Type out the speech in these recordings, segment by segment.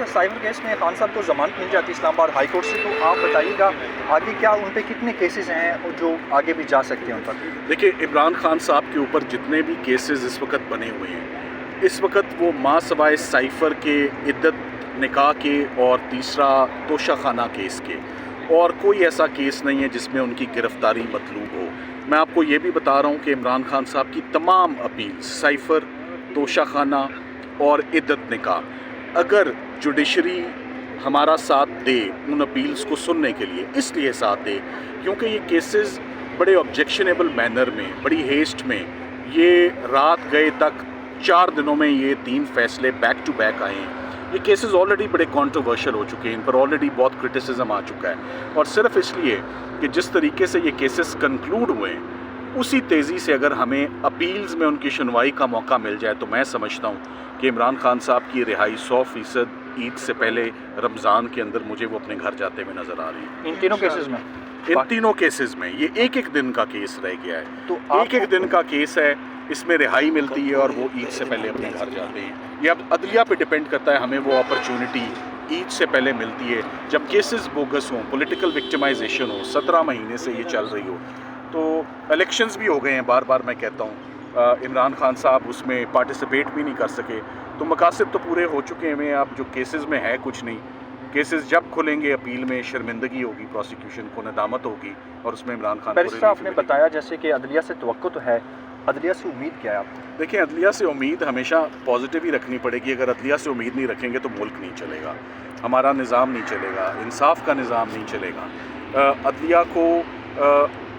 اچھا cyber case میں خان صاحب کو ضمانت مل جاتی ہے اسلام آباد ہائی کورٹ سے، تو آپ بتائیے گا آگے کیا ان پہ کتنے کیسز ہیں جو آگے بھی جا سکتے ہیں ان پر؟ دیکھیے عمران خان صاحب کے اوپر جتنے بھی کیسز اس وقت بنے ہوئے ہیں، اس وقت وہ ماں سوائے سائفر کے، عدت نکاح کے اور تیسرا توشہ خانہ کیس کے، اور کوئی ایسا کیس نہیں ہے جس میں ان کی گرفتاری مطلوب ہو۔ میں آپ کو یہ بھی بتا رہا ہوں کہ عمران خان صاحب کی تمام اپیل، سائفر، توشہ خانہ اور عدت نکاح، اگر جوڈیشری ہمارا ساتھ دے ان اپیلز کو سننے کے لیے، اس لیے ساتھ دے کیونکہ یہ کیسز بڑے آبجیکشنیبل مینر میں، بڑی ہیسٹ میں، یہ رات گئے تک 4 دنوں میں یہ 3 فیصلے بیک ٹو بیک آئے ہیں۔ یہ کیسز آلریڈی بڑے کانٹروورشل ہو چکے ہیں، ان پر آلریڈی بہت کرٹیسزم آ چکا ہے، اور صرف اس لیے کہ جس طریقے سے یہ کیسز کنکلوڈ ہوئے ہیں اسی تیزی سے اگر ہمیں اپیلز میں ان کی سنوائی کا موقع مل جائے تو میں سمجھتا ہوں کہ عمران خان صاحب کی رہائی 100% عید سے پہلے رمضان کے اندر مجھے وہ اپنے گھر جاتے ہوئے نظر آ رہی ہے۔ ان تینوں کیسز میں ان تینوں کیسز میں یہ ایک ایک دن کا کیس رہ گیا ہے، تو ایک ایک دن کا کیس ہے، اس میں رہائی ملتی ہے اور وہ عید سے پہلے اپنے گھر جاتے ہیں۔ یہ اب عدلیہ پہ ڈیپینڈ کرتا ہے، ہمیں وہ اپرچونٹی عید سے پہلے ملتی ہے جب کیسز بوگس ہوں، پولیٹیکل وکٹمائزیشن ہو، 17 مہینے سے یہ چل رہی ہو۔ تو الیکشنز بھی ہو گئے ہیں، بار بار میں کہتا ہوں عمران خان صاحب اس میں پارٹیسپیٹ بھی نہیں کر سکے، تو مقاصد تو پورے ہو چکے ہیں۔ اب جو کیسز میں ہے کچھ نہیں، کیسز جب کھلیں گے اپیل میں شرمندگی ہوگی، پروسیکیوشن کو ندامت ہوگی، اور اس میں عمران خان کو بیرسٹر آپ نے بتایا جیسے کہ عدلیہ سے توقع تو ہے، عدلیہ سے امید کیا ہے آپ کو؟ دیکھیں عدلیہ سے امید ہمیشہ پازیٹیو ہی رکھنی پڑے گی۔ اگر عدلیہ سے امید نہیں رکھیں گے تو ملک نہیں چلے گا، ہمارا نظام نہیں چلے گا، انصاف کا نظام نہیں چلے گا۔ عدلیہ کو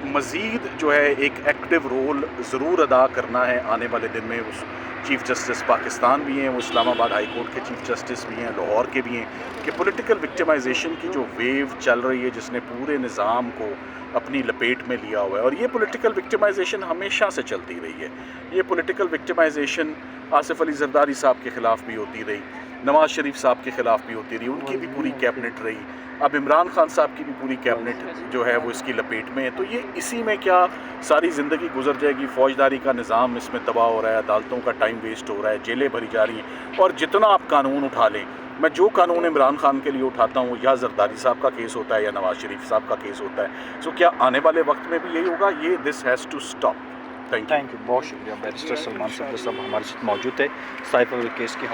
مزید جو ہے ایک ایکٹیو رول ضرور ادا کرنا ہے آنے والے دن میں۔ اس چیف جسٹس پاکستان بھی ہیں، وہ اسلام آباد ہائی کورٹ کے چیف جسٹس بھی ہیں، لاہور کے بھی ہیں، کہ پولیٹیکل وکٹمائزیشن کی جو ویو چل رہی ہے جس نے پورے نظام کو اپنی لپیٹ میں لیا ہوا ہے، اور یہ پولیٹیکل وکٹمائزیشن ہمیشہ سے چلتی رہی ہے۔ یہ پولیٹیکل وکٹمائزیشن آصف علی زرداری صاحب کے خلاف بھی ہوتی رہی، نواز شریف صاحب کے خلاف بھی ہوتی رہی، ان کی بھی پوری کیبنٹ رہی، اب عمران خان صاحب کی بھی پوری کیبنٹ جو ہے وہ اس کی لپیٹ میں ہے۔ تو یہ اسی میں کیا ساری زندگی گزر جائے گی؟ فوجداری کا نظام اس میں تباہ ہو رہا ہے، عدالتوں کا ٹائم ویسٹ ہو رہا ہے، جیلیں بھری جا رہی ہیں، اور جتنا آپ قانون اٹھا لیں، میں جو قانون عمران خان کے لیے اٹھاتا ہوں یا زرداری صاحب کا کیس ہوتا ہے یا نواز شریف صاحب کا کیس ہوتا ہے، کیا آنے والے وقت میں بھی یہی ہوگا؟ یہ this has to stop. Thank you, بہت شکریہ۔ بیرسٹر سلمان صفدر صاحب ہمارے ساتھ موجود ہے سائبر کیس کی